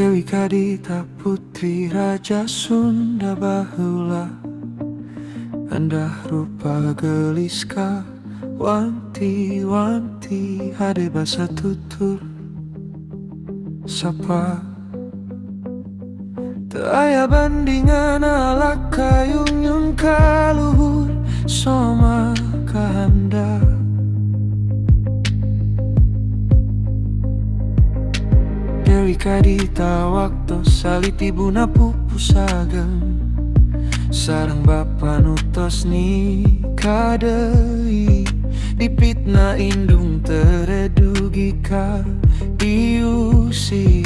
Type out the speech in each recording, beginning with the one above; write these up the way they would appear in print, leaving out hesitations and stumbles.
Dewi Kadita putri Raja Sunda bahula, Andah rupa geliska, wanti-wanti hade basa tutur sapa. Teu aya bandingan ala kayung nyun kaluhur soma kahandap. Dewi Kadita waktu saliti buna pupus ageng, sareng bapa nutos nikah deui. Dipitna indung teredugi ka diusi,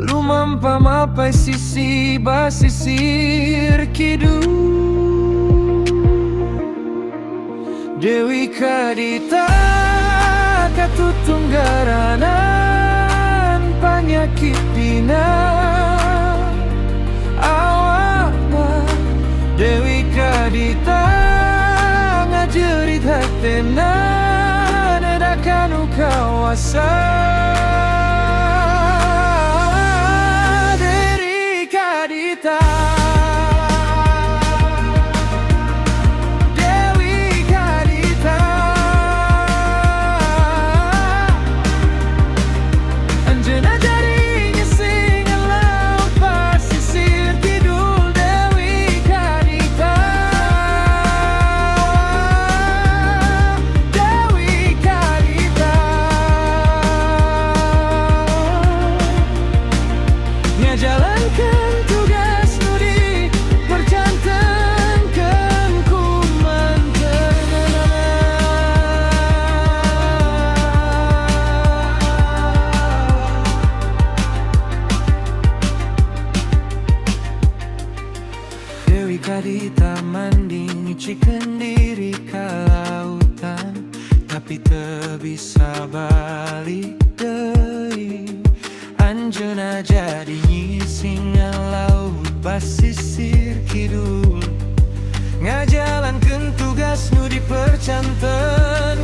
lumampa mapai sisi basisir kidul. Dewi Kadita katuttunggaranan panyakit dina awakna. Dewi Kadita ngajerit hatena nedakanu kawasa. Dewi Kadita, Dewi Kadita, anjeunna jadinya singan laut pasisir kidul. Dewi Kadita, Dewi Kadita, ngajalankeun tugas nu dipercantenkeun ku mantenna. Dewi Kadita mandi ngicikeun diri ka lautan, tapi teu bisa balik deui. Anjeunna jadi nyisingan laut basisir kidul, ngajalankeun tugas nu dipercanten